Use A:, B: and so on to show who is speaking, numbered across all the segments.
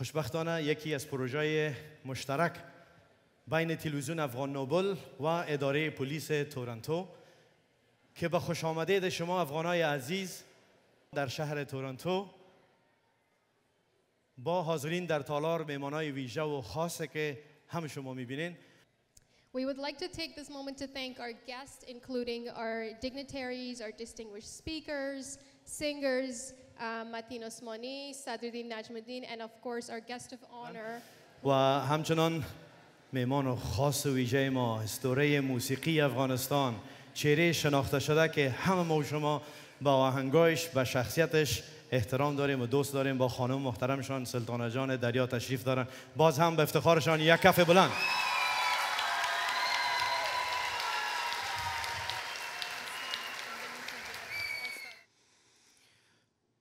A: خوشبختانه یکی از پروژه‌های مشترک بین تلویزیون افغان نوبل و اداره پلیس تورنتو که به خوش آمدید شما افغانای عزیز در شهر تورنتو با حاضرین در تالار مهمانای ویژه و خاصه که همه شما می‌بینین.
B: We would like to take this moment to thank our guests, including our dignitaries, our distinguished speakers, singers, Matin Osmani, Sadruddin Najmuddin, and of course our guest of honor.
A: و همچنان مهمان خاص و ویژه ما، استوره موسیقی افغانستان، چهره شناخته شده که همه ما و شما با آهنگایش و شخصیتش احترام داریم و دوست داریم. با خانم محترمشان سلطانه جان دریا تشریف دارن. باز هم به افتخارشان یک کف بلند.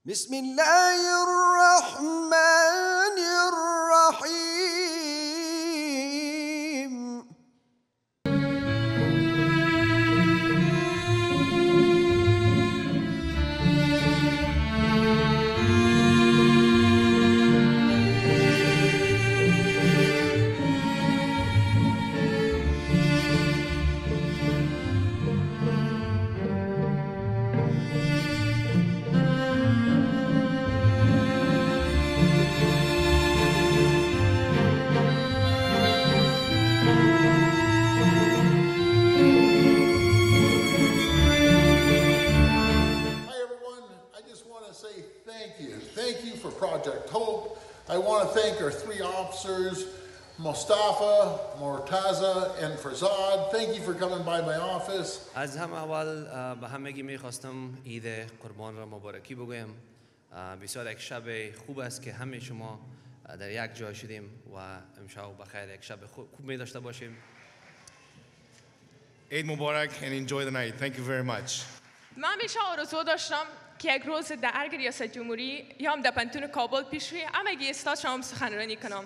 C: بسم الله الرحمن الرحیم.
D: I want to thank our three officers, Mustafa, Mortaza, and Farzad. Thank you for coming by my office.
E: از هم اول به همگی میخواستم عید قربان را مبارکی بگویم. بسیار یک شب خوب است که همه شما در یک جای شدیم و امشب بخیر یک شب خوب می داشته باشیم.
F: Eid Mubarak and enjoy the night. Thank you very much.
G: من همیشه آرزو داشتم که یک روز در ریاست جمهوری یا هم در پنتون کابل پیش روی همگی استاد شما سخنرانی کنم.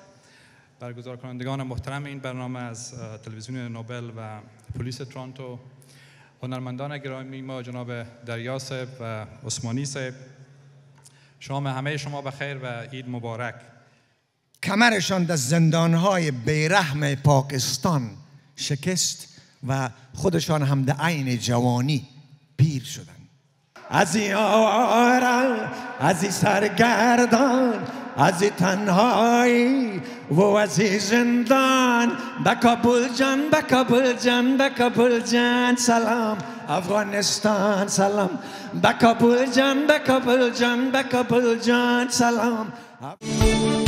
H: برگزار کنندگان محترم این برنامه از تلویزیون نوبل و پلیس تورنتو، هنرمندان گرامی ما جناب دریا صاحب و عثمانی صاحب، شام همه شما بخیر و عید مبارک.
C: کمرشان در زندانهای بیرحم پاکستان شکست و خودشان هم در عین جوانی پیر شدند. از این آرام، از این سرگردان، از این تنهایی و از این زندان، به کابل جان، به کابل جان، به کابل جان سلام افغانستان سلام، به کابل جان، به کابل جان، به کابل جان سلام.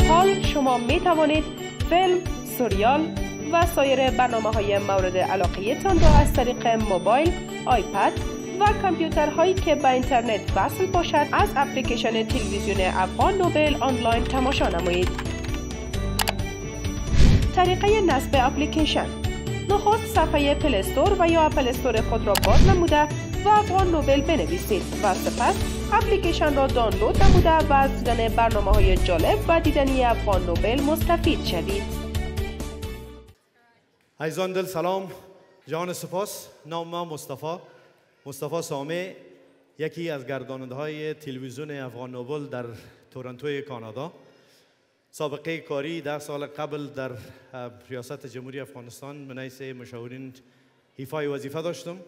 I: حال شما می توانید فیلم، سریال و سایر برنامه‌های مورد علاقه تان را از طریق موبایل، آیپد و کامپیوترهایی که به اینترنت وصل باشد از اپلیکیشن تلویزیون افغان نوبل آنلاین تماشا نمایید. طریقه نصب اپلیکیشن: نخست صفحه پلی استور و یا اپل استور خود را باز نموده و افغان نوبل بنویسید و سپس اپلیکیشن را دانلود نموده و از دیدن برنامه‌های جالب و دیدنی افغان نوبل مستفید شوید.
A: عزیزان دل سلام، جان سپاس. نام من مصطفی سامه، یکی از گرداننده‌های تلویزیون افغان نوبل در تورنتو کانادا. سابقه کاری 10 سال قبل در ریاست جمهوری افغانستان به حیث مشاورین ایفای وظیفه داشتم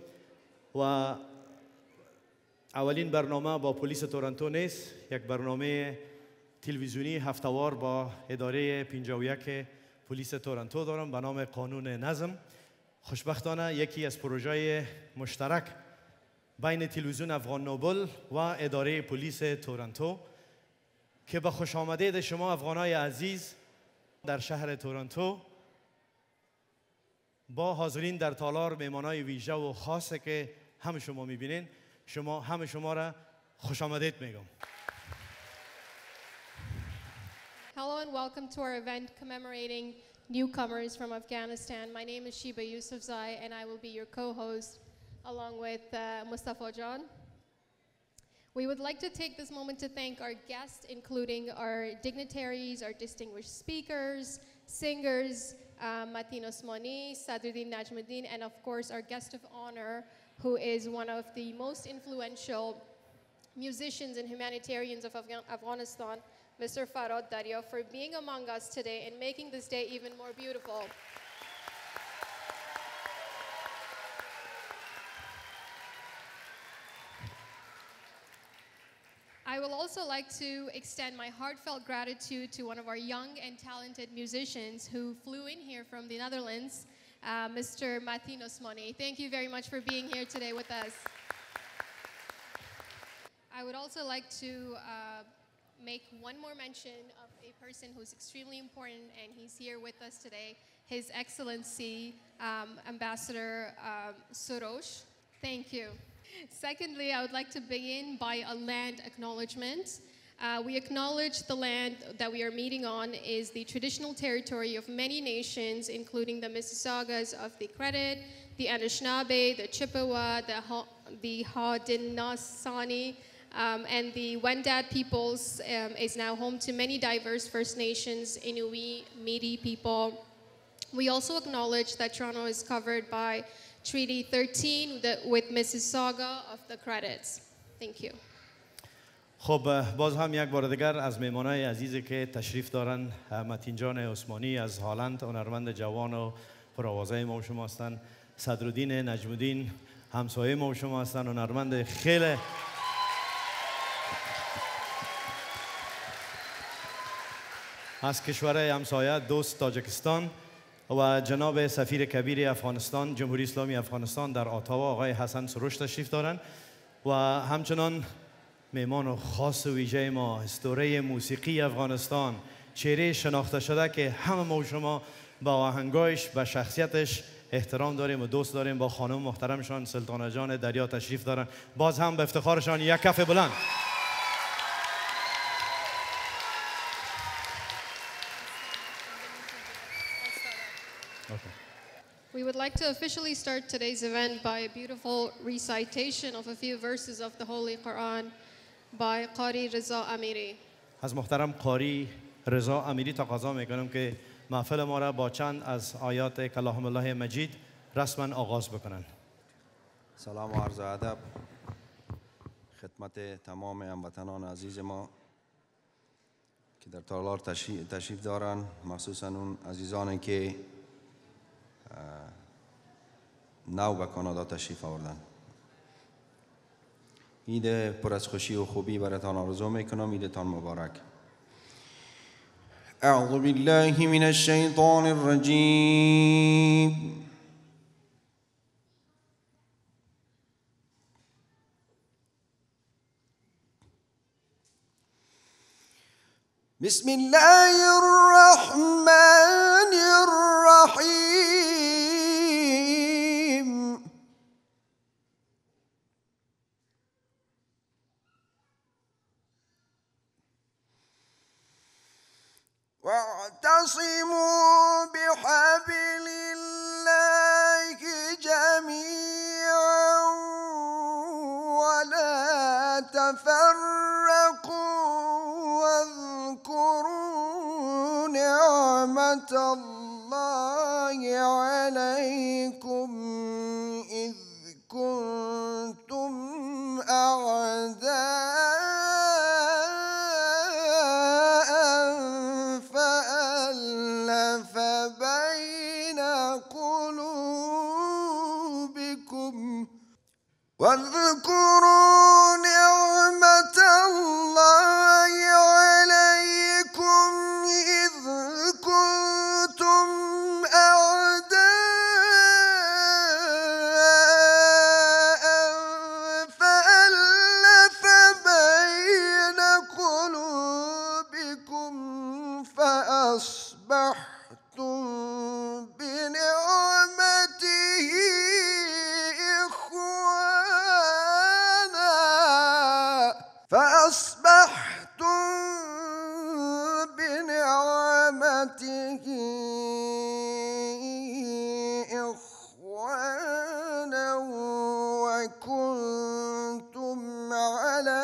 A: و اولین برنامه با پلیس تورنتو نیست، یک برنامه تلویزیونی هفته‌وار با اداره 51 پلیس تورنتو دارم به نام قانون نظم. خوشبختانه یکی از پروژه‌های مشترک بین تلویزیون افغان نوبل و اداره پلیس تورنتو که به خوش آمدید شما افغانای عزیز در شهر تورنتو با حاضرین در تالار مهمانای ویژه و خاصه که همه شما میبینین، همه شما را خوش آمدید میگم.
B: Hello and welcome to our event commemorating Newcomers from Afghanistan. My name is Shiba Yusufzai and I will be your co-host along with Mustafa Jan. We would like to take this moment to thank our guests, including our dignitaries, our distinguished speakers, singers, Matin Osmani, Sadruddin Najmuddin, and of course our guest of honor, who is one of the most influential musicians and humanitarians of Afghanistan, Mr. Farad Darya, for being among us today and making this day even more beautiful. I will also like to extend my heartfelt gratitude to one of our young and talented musicians who flew in here from the Netherlands, Mr. Matin Osmani. Thank you very much for being here today with us. I would also like to make one more mention of a person who's extremely important, and he's here with us today, His Excellency Ambassador Soros. Thank you. Secondly, I would like to begin by a land acknowledgement. We acknowledge the land that we are meeting on is the traditional territory of many nations, including the Mississaugas of the Credit, the Anishinaabe, the Chippewa, the Haudenosaunee, and the Wendat peoples is now home to many diverse First Nations, Inuit, Métis people. We also acknowledge that Toronto is covered by Treaty 13 with Mississauga of the Credits. Thank you.
A: خب باز هم یک بار دیگر از مهمانای عزیزی که تشریف دارن متین جان عثمانی از هالند، هنرمند جوان و پرآوازه ما و شما هستند. صدرالدین نجم‌الدین همسایه ما و شما هستند، هنرمند خیلی از کشور همسایه دوست تاجیکستان، و جناب سفیر کبیر افغانستان، جمهوری اسلامی افغانستان در اتاوا آقای حسن سروش تشریف دارند. و همچنان مهمان خاص و ویژه ما، اسطوره موسیقی افغانستان، چهره شناخته شده که همه ما و شما با آهنگایش، به شخصیتش احترام داریم و دوست داریم، با خانم محترمشان سلطانه جان دریا تشریف دارن. باز هم به افتخارشان یک کف بلند.
B: We would like to officially start today's event by a beautiful recitation of a few verses of the Holy Quran by Qari Reza Amiri.
A: از محترم قاری رضا امیری تقاضا میکنم که محفل ما را با چند از آیات کلام الله مجید رسما آغاز بکنن.
J: سلام و عرض ادب خدمت تمام هموطنان عزیز ما که در تالار تشریف دارن، مخصوصا اون عزیزانی که نو به کانادا تشریف آوردن. عید پر از خوشی و خوبی براتان آرزو میکنم. عیدتان مبارک. اعوذ بالله من الشیطان الرجیم. بسم الله الرحمن الرحيم. واعتصموا بحبل الله جميعا ولا تفرقوا واذكروا نعمة الله عليكم إذ كنتم أعداء فألف بين قلوبكم واذكروا نعمة الله عليكم إذ كنتم أعداء فألف بين قلوبكم فأصبحتم بنعمته إخوانا وكنتم على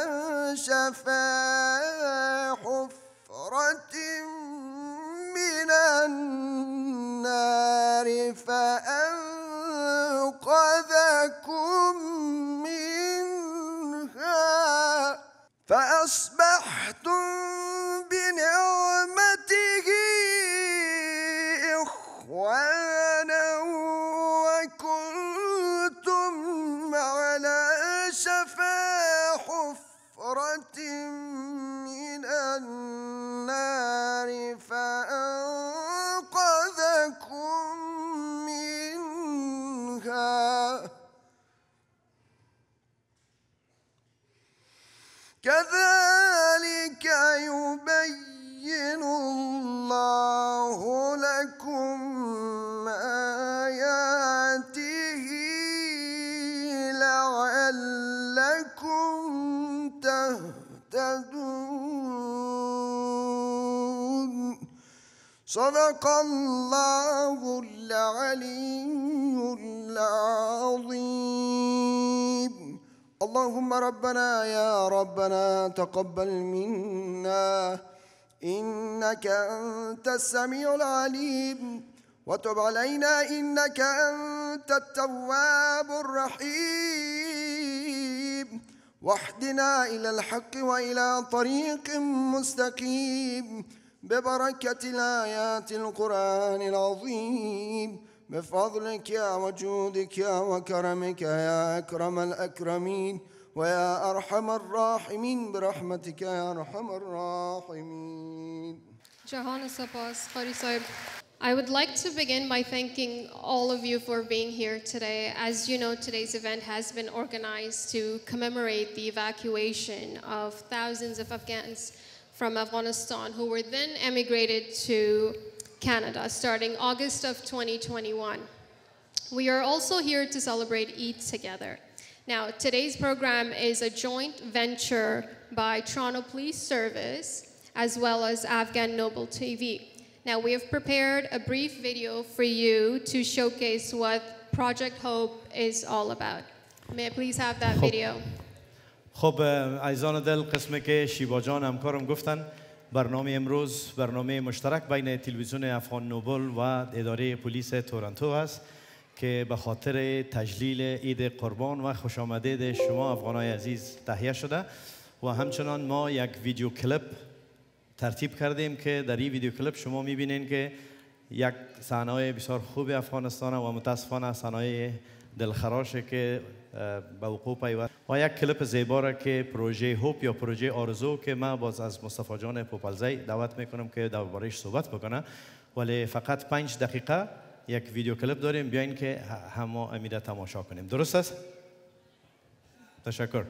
J: شفا حفرة من النار فأنقذكم منها فأصبحتم بنعمته
C: كذلك يبين الله لكم آياته لعلكم تهتدون. صدق الله العلي العظيم. اللهم ربنا يا ربنا تقبل منا إنك أنت السميع العليم وتب علينا إنك أنت التواب الرحيم واهدنا إلى الحق وإلى طريق مستقيم ببركة الآيات القرآن العظيم بفضلك يا وجودك يا وكرمك يا أكرم الأكرمين ويا أرحم الراحمين برحمتك يا أرحم الراحمين.
B: Jahan Sapas, Qari Sahib. I would like to begin by thanking all of you for being here today. As you know, today's event has been organized to commemorate the evacuation of thousands of Afghans from Afghanistan who were then emigrated to Canada starting August of 2021. We are also here to celebrate Eid together. Now, today's program is a joint venture by Toronto Police Service as well as Afghan Noble TV. Now, we have prepared a brief video for you to showcase what Project Hope is all about. May I please have that video?
A: خب عزیزان دل، قسمی که شیبا جان همکارم گفتن برنامه امروز برنامه مشترک بین تلویزیون افغان نوبل و اداره پلیس تورنتو است که به خاطر تجلیل عید قربان و خوش آمدید شما افغانای عزیز تهیه شده و همچنان ما یک ویدیو کلیپ ترتیب کردیم که در این ویدیو کلیپ شما میبینین که یک صحنه بسیار خوب افغانستان و متاسفانه صحنه دلخراشه که به وقوع پیوست و یک کلیپ زیبا را که پروژه هوپ یا پروژه آرزو که من باز از مصطفی جان پوپلزی دعوت میکنم که درباره‌اش صحبت بکنه، ولی فقط 5 دقیقه یک ویدیو کلیپ داریم، بیاین که همه امیده تماشا کنیم. درست است؟ تشکر.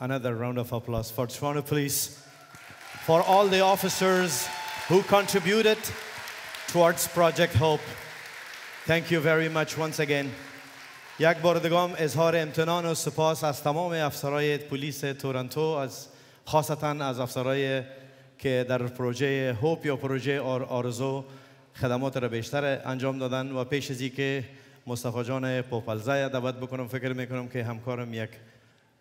A: another round of applause for Toronto Police, for all the officers who contributed towards Project Hope. Thank you very much once again. یک بار دیگه هم اظهار امتنان و سپاس از تمام افسرهای پلیس تورنتو، از خاصتا از افسرهای که در پروژه هوپ یا پروژه آرزو خدمات را بیشتر انجام دادن. و پیش از اینکه مصطفی جان پوپلزای دعوت بکنم، فکر میکنم که همکارم یک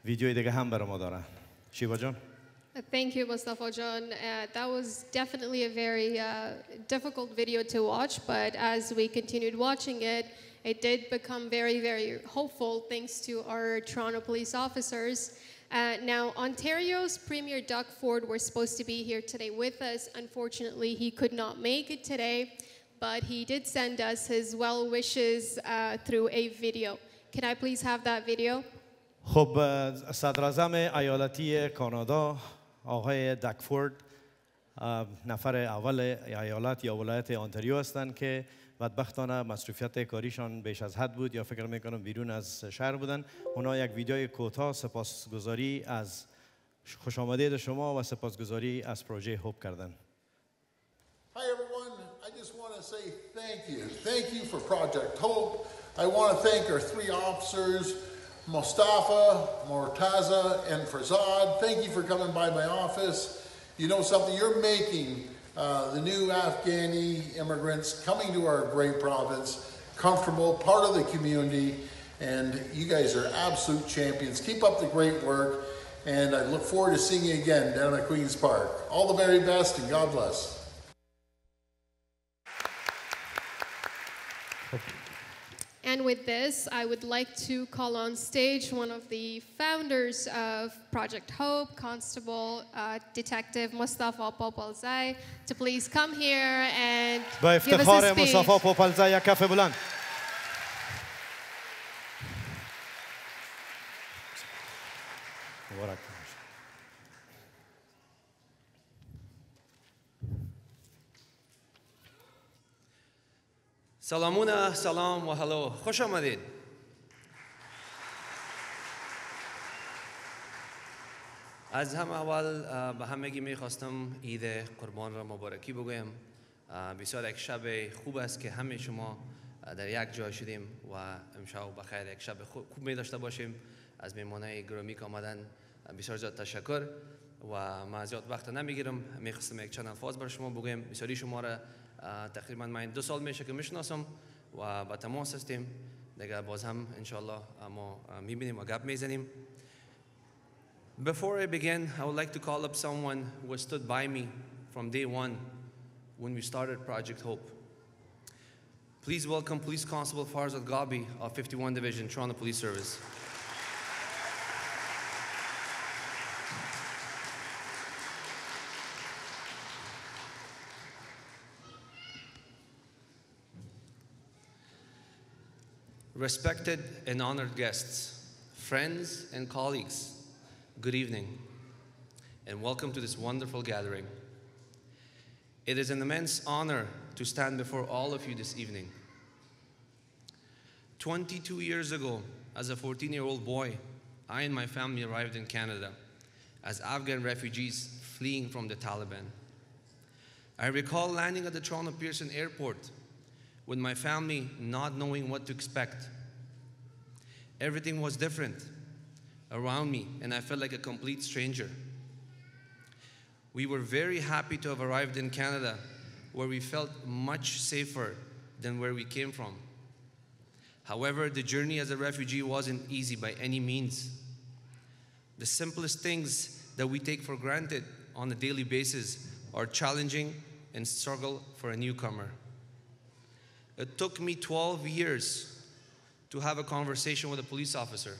A: ویدیوی دیگه هم برای ما دارن. شیبا جان.
B: Thank you, Mustafa John. That was definitely a very difficult video to watch, but as we continued watching it, it did become very, very hopeful thanks to our Toronto police officers. Now, Ontario's Premier Doug Ford was supposed to be here today with us. Unfortunately, he could not make it today, but he did send us his well wishes through a video. Can I please have that video?
A: خب صدر اعظم ایالتی کانادا آقای دکفورد نفر اول ایالت یا ولایت آنتاریو هستند که بدبختانه مصروفیت کاریشان بیش از حد بود یا فکر میکنم بیرون از شهر بودن. اونا یک ویدیوی کوتاه سپاسگزاری از خوش آمدید شما و سپاسگزاری از پروژه هوپ کردن.
D: Hi everyone, I just want to say thank you. Thank you for Project Hope. I want to thank our three officers, Mustafa, Mortaza, and Farzad. Thank you for coming by my office. You know something, you're making the new Afghani immigrants coming to our great province comfortable, part of the community, and you guys are absolute champions. Keep up the great work, and I look forward to seeing you again down at Queen's Park. All the very best, and God bless.
B: And with this, I would like to call on stage one of the founders of Project Hope, Constable Detective Mustafa Popalzai, to please come here and give us a speech.
A: مصطفی پوپلزای یک کف بلند.
E: سلامونه، سلام و هلو، خوش آمدید. از هم اول به همگی میخواستم عید قربان را مبارکی بگویم. بسیار یک شب خوب است که همه شما در یک جای شدیم و امشب بخیر یک شب خوب می داشته باشیم. از میمانای گرامی که آمدن بسیار زیاد تشکر و من زیاد وقت نمیگیرم. میخواستم یک چند الفاظ بر شما بگویم. بسیاری شما را تقریبا من 2 سال میشه که میشناسم و با تماس هستیم. دیگه باز هم انشالله ما میبینیم و گپ میزنیم. Before I begin, I would like to call up someone who has stood by me from day one when we started Project Hope. Please welcome Police Constable Farzad Gabi of 51 Division, Toronto Police Service. Respected and honored guests, friends and colleagues, good evening, and welcome to this wonderful gathering. It is an immense honor to stand before all of you this evening. 22 years ago, as a 14-year-old boy, I and my family arrived in Canada as Afghan refugees fleeing from the Taliban. I recall landing at the Toronto Pearson Airport with my family not knowing what to expect. Everything was different around me, and I felt like a complete stranger. We were very happy to have arrived in Canada, where we felt much safer than where we came from. However, the journey as a refugee wasn't easy by any means. The simplest things that we take for granted on a daily basis are challenging and struggle for a newcomer. It took me 12 years to have a conversation with a police officer.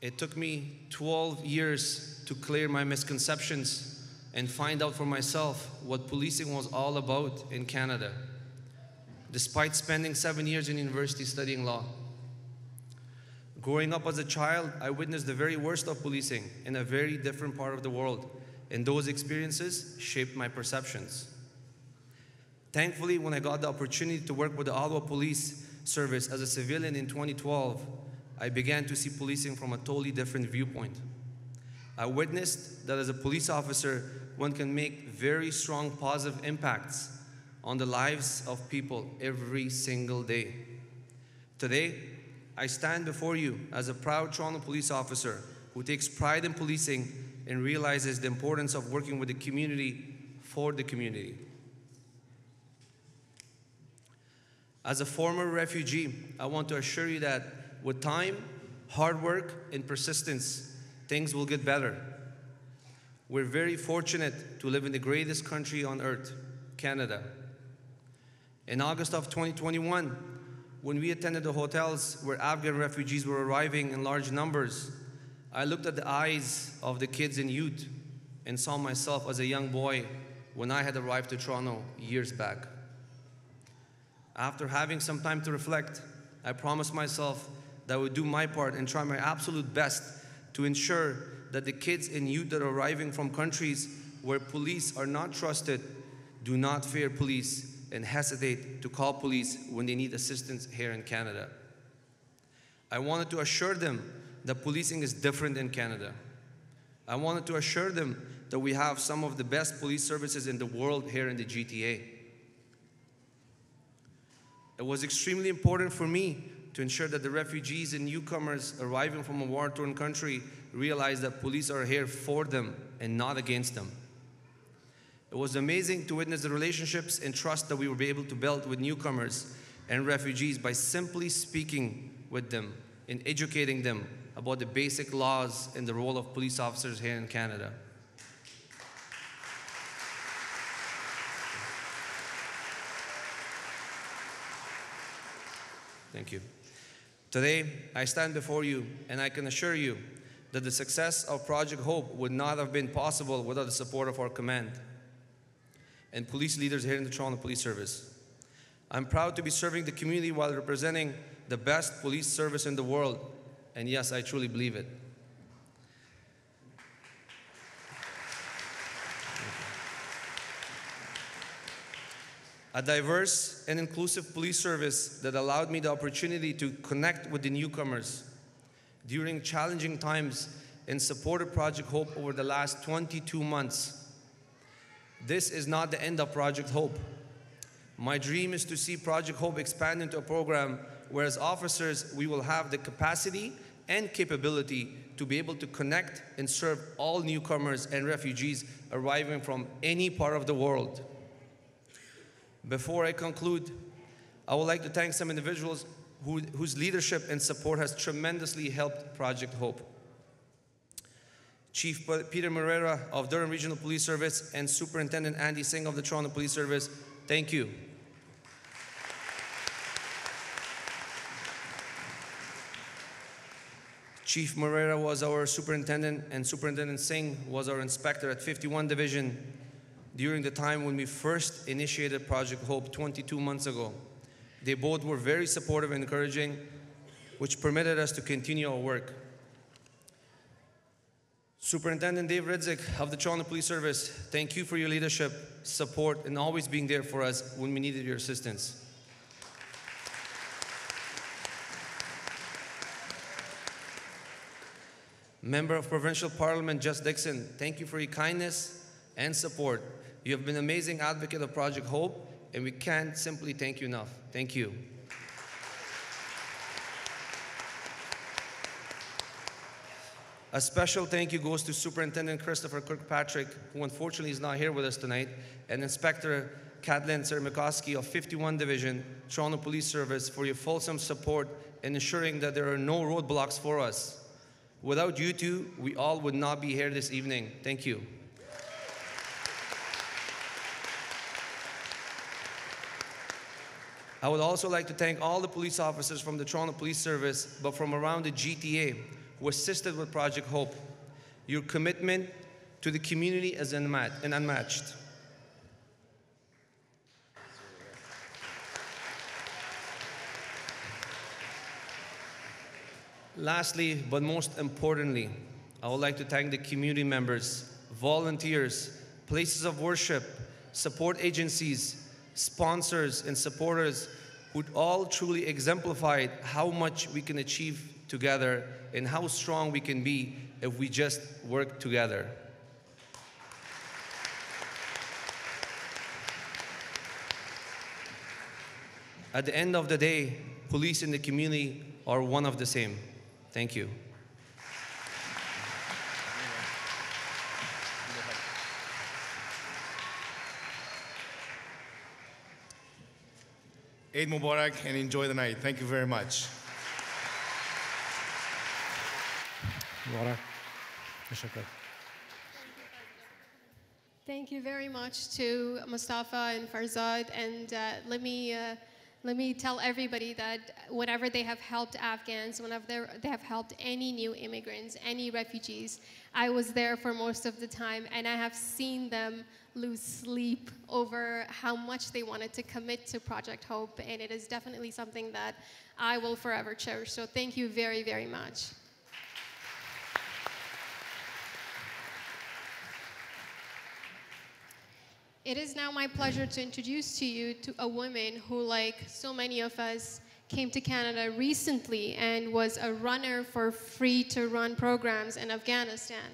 E: It took me 12 years to clear my misconceptions and find out for myself what policing was all about in Canada, despite spending 7 years in university studying law. Growing up as a child, I witnessed the very worst of policing in a very different part of the world, and those experiences shaped my perceptions. Thankfully, when I got the opportunity to work with the Ottawa Police Service as a civilian in 2012, I began to see policing from a totally different viewpoint. I witnessed that as a police officer, one can make very strong positive impacts on the lives of people every single day. Today, I stand before you as a proud Toronto police officer who takes pride in policing and realizes the importance of working with the community for the community. As a former refugee, I want to assure you that with time, hard work, and persistence, things will get better. We're very fortunate to live in the greatest country on earth, Canada. In August of 2021, when we attended the hotels where Afghan refugees were arriving in large numbers, I looked at the eyes of the kids and youth and saw myself as a young boy when I had arrived to Toronto years back. After having some time to reflect, I promised myself that I would do my part and try my absolute best to ensure that the kids and youth that are arriving from countries where police are not trusted do not fear police and hesitate to call police when they need assistance here in Canada. I wanted to assure them that policing is different in Canada. I wanted to assure them that we have some of the best police services in the world here in the GTA. It was extremely important for me to ensure that the refugees and newcomers arriving from a war-torn country realize that police are here for them and not against them. It was amazing to witness the relationships and trust that we were able to build with newcomers and refugees by simply speaking with them and educating them about the basic laws and the role of police officers here in Canada. Thank you. Today, I stand before you and I can assure you that the success of Project Hope would not have been possible without the support of our command and police leaders here in the Toronto Police Service. I'm proud to be serving the community while representing the best police service in the world, and yes, I truly believe it. A diverse and inclusive police service that allowed me the opportunity to connect with the newcomers during challenging times and supported Project Hope over the last 22 months. This is not the end of Project Hope. My dream is to see Project Hope expand into a program where as officers we will have the capacity and capability to be able to connect and serve all newcomers and refugees arriving from any part of the world. Before I conclude, I would like to thank some individuals whose leadership and support has tremendously helped Project Hope. Chief Peter Moreira of Durham Regional Police Service and Superintendent Andy Singh of the Toronto Police Service, thank you. Chief Moreira was our superintendent and Superintendent Singh was our inspector at 51 Division during the time when we first initiated Project Hope 22 months ago. They both were very supportive and encouraging, which permitted us to continue our work. Superintendent Dave Ridzik of the Toronto Police Service, thank you for your leadership, support, and always being there for us when we needed your assistance. Member of Provincial Parliament, Just Dixon, thank you for your kindness and support. You have been an amazing advocate of Project Hope, and we can't simply thank you enough. Thank you. A special thank you goes to Superintendent Christopher Kirkpatrick, who unfortunately is not here with us tonight, and Inspector Kathleen Sermikoski of 51 Division, Toronto Police Service, for your fulsome support in ensuring that there are no roadblocks for us. Without you two, we all would not be here this evening. Thank you. I would also like to thank all the police officers from the Toronto Police Service, but from around the GTA, who assisted with Project Hope. Your commitment to the community is unmatched. Lastly, but most importantly, I would like to thank the community members, volunteers, places of worship, support agencies, sponsors, and supporters who all truly exemplified how much we can achieve together and how strong we can be if we just work together. At the end of the day, police and the community are one of the same. Thank you.
F: Eid Mubarak and enjoy the night. Thank you very much.
B: Thank you very much to Mustafa and Farzad, and let me tell everybody that whenever they have helped Afghans, whenever they have helped any new immigrants, any refugees, I was there for most of the time, and I have seen them lose sleep over how much they wanted to commit to Project Hope, and it is definitely something that I will forever cherish. So thank you very, very much. It is now my pleasure to introduce to you a woman who, like so many of us, came to Canada recently and was a runner for free-to-run programs in Afghanistan.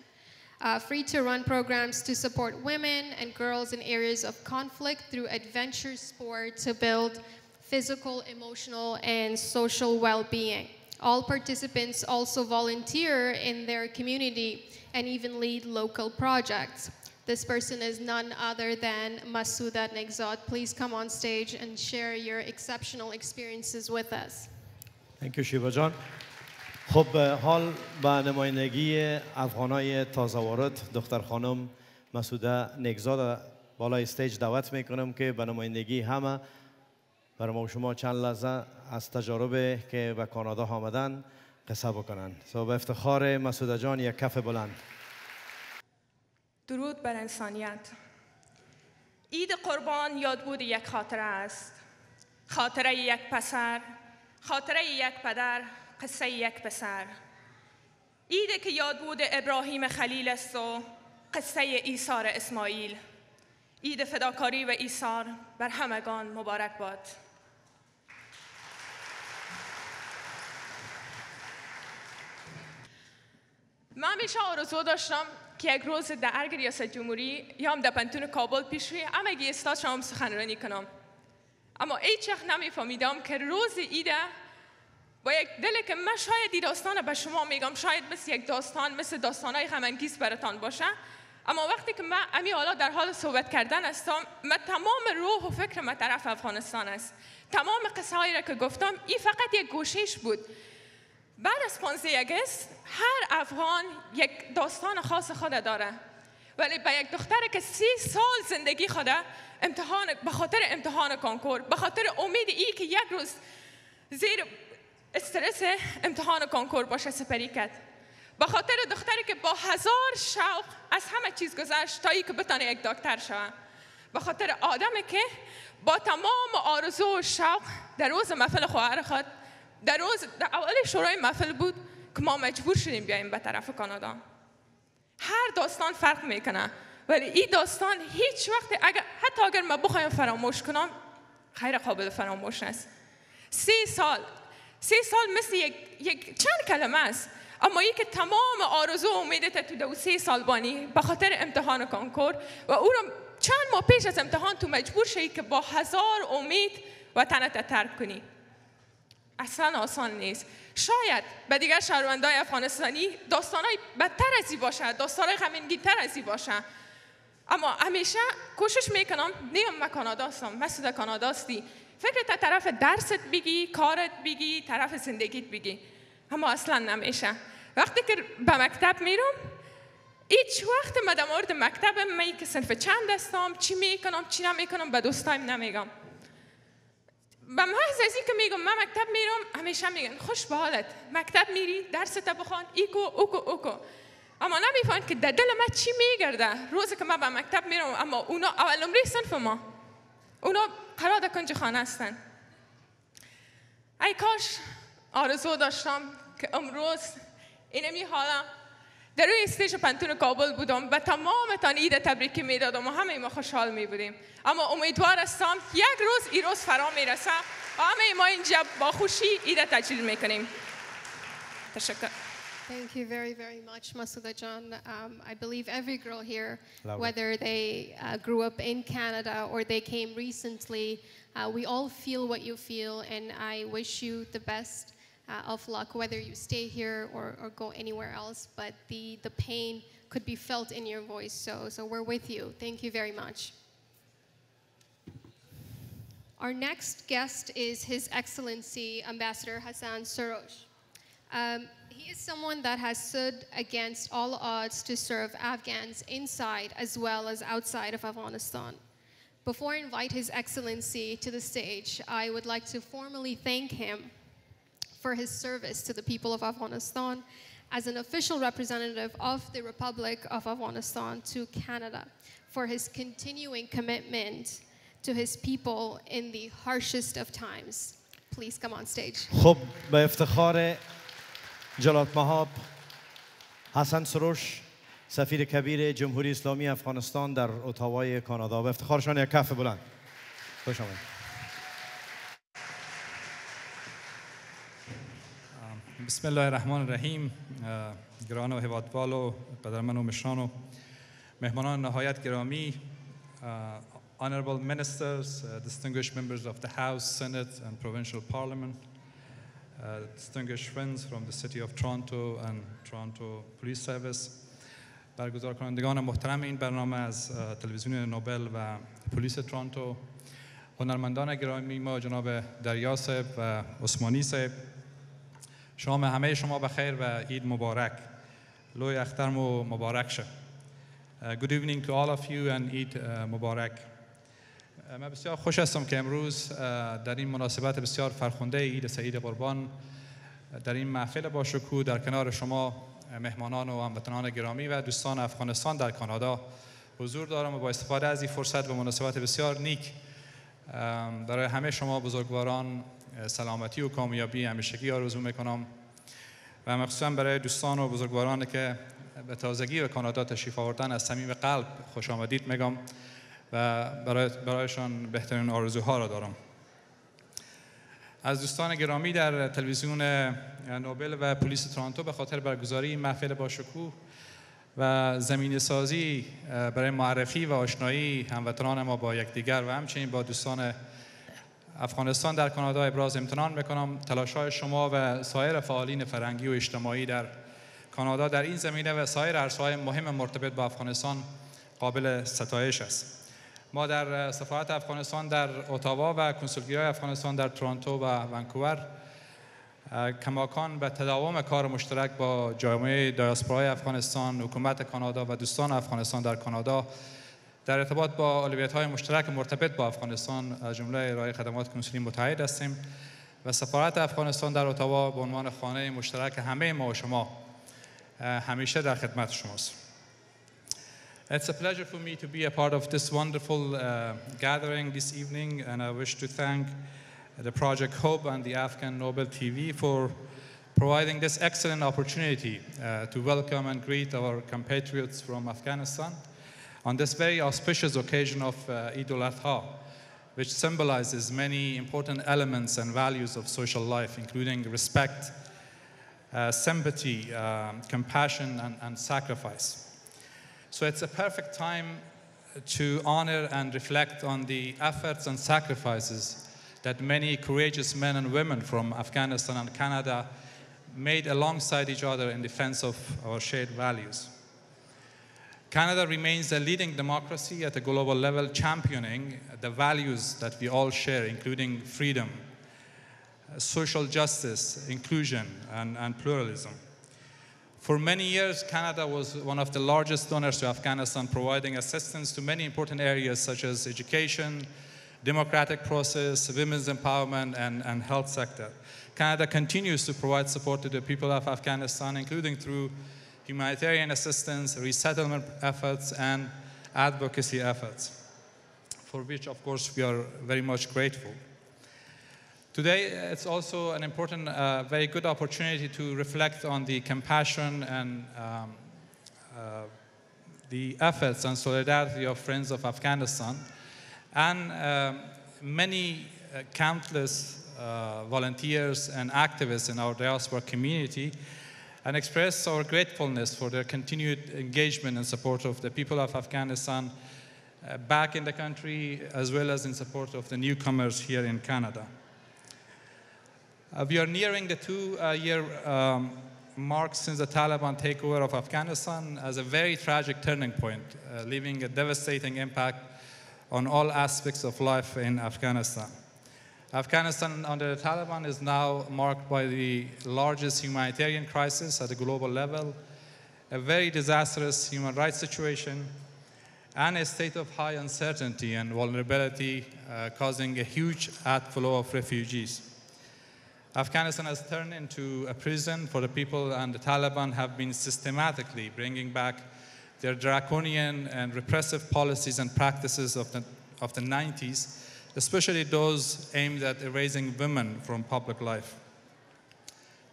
B: Free-to-run programs to support women and girls in areas of conflict through adventure sport to build physical, emotional, and social well-being. All participants also volunteer in their community and even lead local projects. This person is none other than Masouda Negzad. Please come on stage and share your exceptional experiences with us.
A: Thank you, شیبا جان. خب حال به نمایندگی افغانای تازه وارد دختر خانم مسعوده نگزاد بالای استیج دعوت میکنم که به نمایندگی همه برای ما و شما چند لحظه از تجارب که به کانادا آمدن قصه بکنن. به افتخار مسعوده جان یک کف بلند.
G: درود بر انسانیت. عید قربان یادبود یک خاطره است. خاطره یک پسر، خاطره یک پدر، قصه یک پسر. عیدی که یادبود ابراهیم خلیل است و قصه ایثار اسماعیل. عید فداکاری و ایثار بر همگان مبارک باد. من همیشه آرزو داشتم که یک روز در ارگ ریاست جمهوری یا هم در پنتون کابل پیش روی همگی استاد شما سخنرانی کنم. اما هیچ وقت نمیفهمیدم که روز ایده با یک دلی که من شاید این داستان به شما میگم شاید مثل یک داستان مثل داستانهای غم‌انگیز براتان باشه، اما وقتی که من امی حالا در حال صحبت کردن هستم، من تمام روح و فکر من طرف افغانستان است. تمام قصه هایی را که گفتم این فقط یک گوشه‌اش بود. بعد از 15 آگوست هر افغان یک داستان خاص خود داره، ولی به یک دختری که 30 سال زندگی خود امتحان به خاطر امتحان کنکور، به خاطر امید ای که یک روز زیر استرس امتحان کنکور باشه سپری کرد، به خاطر دختری که با 1000 شوق از همه چیز گذشت تا ای که بتونه یک دکتر شود، به خاطر آدمی که با تمام آرزو و شوق در روز محفل خواهر خود در اول شورای محفل بود که ما مجبور شدیم بیاییم به طرف کانادا. هر داستان فرق میکنه، ولی این داستان هیچ وقت حتی اگر ما بخوایم فراموش کنم غیر قابل فراموش است. 30 سال مثل یک چند کلمه است، اما ای که تمام آرزو و امیدت تو دو 3 سال بانی به خاطر امتحان کنکور و او رو چند ماه پیش از امتحان تو مجبور شدی که با 1000 امید وطنت ترک کنی. اصلا آسان نیست. شاید به دیگر شهروندای افغانستانی داستانای بدتر از این باشه، داستانای غمگین‌تر از این باشه، اما همیشه کوشش میکنم نیم من کانادا هستم، مسعود کانادا هستی، فکرت طرف درست بگی، کارت بگی، طرف زندگیت بگی، اما اصلا نمیشه. وقتی که به مکتب میرم هیچ وقت من در مورد مکتب من که صنف چند هستم، چی میکنم چی نمیکنم به دوستایم نمیگم. به محض از که میگم من مکتب میرم همیشه میگن خوش به حالت، مکتب میری درست بخوان ایکو اوکو، اما نمیفهمن که در دل من چی میگرده روزی که من به مکتب میرم، اما اونا اول نمره صنف ما، اونا قرار در کنج خانه هستن. ای کاش آرزو داشتم که امروز اینمی حالا در روی استیج پنتون کابل بودم و تمام تان عید تبریکی میدادم و همه ما خوشحال می بودیم، اما امیدوار هستم یک روز این روز فرا میرسه و همه ما اینجا با خوشی عید تجلیل میکنیم. تشکر.
B: Thank you very, very much, Masuda John. I believe every girl here, whether they grew up in Canada or they came recently, we all feel what you feel, and I wish you the best of luck, whether you stay here or go anywhere else. But the pain could be felt in your voice, so we're with you. Thank you very much. Our next guest is His Excellency Ambassador Hassan Soroush. He is someone that has stood against all odds to serve Afghans inside as well as outside of Afghanistan. Before I invite His Excellency to the stage, I would like to formally thank him for his service to the people of Afghanistan as an official representative of the Republic of Afghanistan to Canada, for his continuing commitment to his people in the harshest of times. Please come on stage.
A: خب به افتخار جلالت مآب حسن سروش سفیر کبیر جمهوری اسلامی افغانستان در اتاوای کانادا، به افتخارشان یک کف بلند. خوش آمدید.
H: بسم الله الرحمن الرحیم. گران و هیوادوال و قدرمن و مشران و مهمانان نهایت گرامی، honorable ministers, distinguished members of the House, Senate and Provincial Parliament, distinguished friends from the city of Toronto and Toronto Police Service، برگزار کنندگان محترم این برنامه از تلویزیون نوبل و پلیس تورنتو، هنرمندان گرامی ما جناب دریا صاحب و عثمانی صاحب، شام همه شما بخیر و عید مبارک. لوی اخترم و مبارک شه. Good evening to all of you and Eid مبارک. من بسیار خوش هستم که امروز در این مناسبت بسیار فرخنده عید سعید قربان در این محفل با شکوه در کنار شما مهمانان و هموطنان گرامی و دوستان افغانستان در کانادا حضور دارم و با استفاده از این فرصت و مناسبت بسیار نیک برای همه شما بزرگواران سلامتی و کامیابی همیشگی آرزو میکنم و مخصوصا برای دوستان و بزرگواران که به تازگی به کانادا تشریف آوردن از صمیم قلب خوش آمدید میگم و برایشان بهترین آرزوها را دارم. از دوستان گرامی در تلویزیون نوبل و پلیس تورنتو به خاطر برگزاری محفل با شکوه و زمینه سازی برای معرفی و آشنایی هموطنان ما با یکدیگر و همچنین با دوستان افغانستان در کانادا ابراز امتنان میکنم. تلاش‌های شما و سایر فعالین فرهنگی و اجتماعی در کانادا در این زمینه و سایر عرصه‌های مهم مرتبط با افغانستان قابل ستایش است. ما در سفارت افغانستان در اتاوا و کنسولگری‌های افغانستان در تورنتو و ونکوور کماکان به تداوم کار مشترک با جامعه دیاسپورای افغانستان، حکومت کانادا و دوستان افغانستان در کانادا در ارتباط با اولویت‌های مشترک مرتبط با افغانستان از جمله ارائه خدمات کنسولی متحد هستیم و سفارت افغانستان در اتاوا به عنوان خانه مشترک همه ما و شما همیشه در خدمت شماست. It's a pleasure for me to be a part of this wonderful gathering this evening, and I wish to thank the Project Hope and the Afghan Nobel TV for providing this excellent opportunity to welcome and greet our compatriots from Afghanistan on this very auspicious occasion of Eid al-Adha, which symbolizes many important elements and values of social life, including respect, sympathy, compassion, and sacrifice. So it's a perfect time to honor and reflect on the efforts and sacrifices that many courageous men and women from Afghanistan and Canada made alongside each other in defense of our shared values. Canada remains a leading democracy at a global level, championing the values that we all share, including freedom, social justice, inclusion, and pluralism. For many years, Canada was one of the largest donors to Afghanistan, providing assistance to many important areas such as education, democratic process, women's empowerment, and health sector. Canada continues to provide support to the people of Afghanistan, including through humanitarian assistance, resettlement efforts, and advocacy efforts, for which, of course, we are very much grateful. Today, it's also an important, very good opportunity to reflect on the compassion and the efforts and solidarity of friends of Afghanistan and many countless volunteers and activists in our diaspora community and express our gratefulness for their continued engagement and support of the people of Afghanistan back in the country, as well as in support of the newcomers here in Canada. We are nearing the 2-year mark since the Taliban takeover of Afghanistan as a very tragic turning point, leaving a devastating impact on all aspects of life in Afghanistan. Afghanistan under the Taliban is now marked by the largest humanitarian crisis at a global level, a very disastrous human rights situation, and a state of high uncertainty and vulnerability, causing a huge outflow of refugees. Afghanistan has turned into a prison for the people, and the Taliban have been systematically bringing back their draconian and repressive policies and practices of the 90s, especially those aimed at erasing women from public life.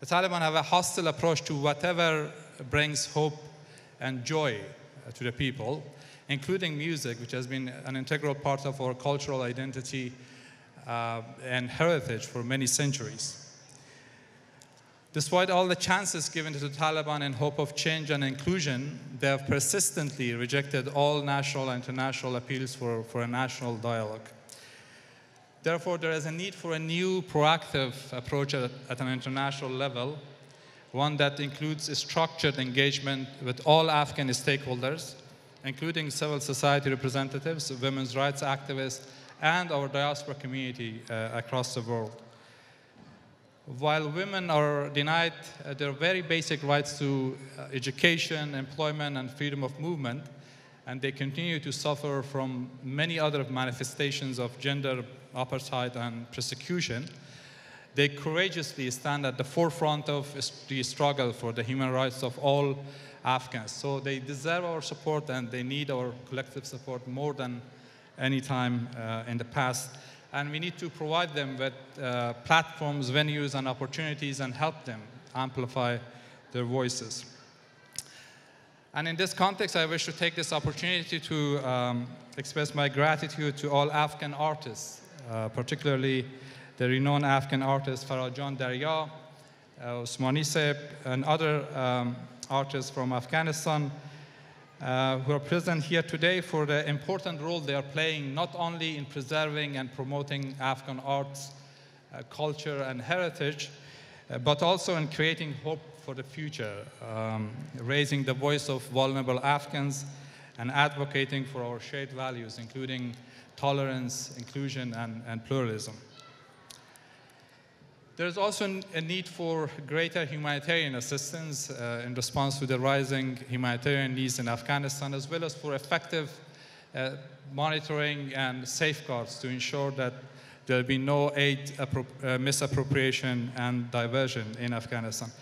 H: The Taliban have a hostile approach to whatever brings hope and joy to the people, including music, which has been an integral part of our cultural identity and heritage for many centuries. Despite all the chances given to the Taliban in hope of change and inclusion, they have persistently rejected all national and international appeals for a national dialogue. Therefore, there is a need for a new proactive approach at an international level, one that includes a structured engagement with all Afghan stakeholders, including civil society representatives, women's rights activists, and our diaspora community across the world. While women are denied their very basic rights to education, employment, and freedom of movement, and they continue to suffer from many other manifestations of gender apartheid and persecution, they courageously stand at the forefront of the struggle for the human rights of all Afghans. So they deserve our support, and they need our collective support more than any time in the past. And we need to provide them with platforms, venues, and opportunities, and help them amplify their voices. And in this context, I wish to take this opportunity to express my gratitude to all Afghan artists, particularly the renowned Afghan artist Farajan Darya, Osmani Sahib, and other artists from Afghanistan who are present here today for the important role they are playing, not only in preserving and promoting Afghan arts, culture, and heritage, but also in creating hope for the future, raising the voice of vulnerable Afghans, and advocating for our shared values, including tolerance, inclusion, and pluralism. There is also a need for greater humanitarian assistance in response to the rising humanitarian needs in Afghanistan, as well as for effective monitoring and safeguards to ensure that there will be no aid misappropriation and diversion in Afghanistan.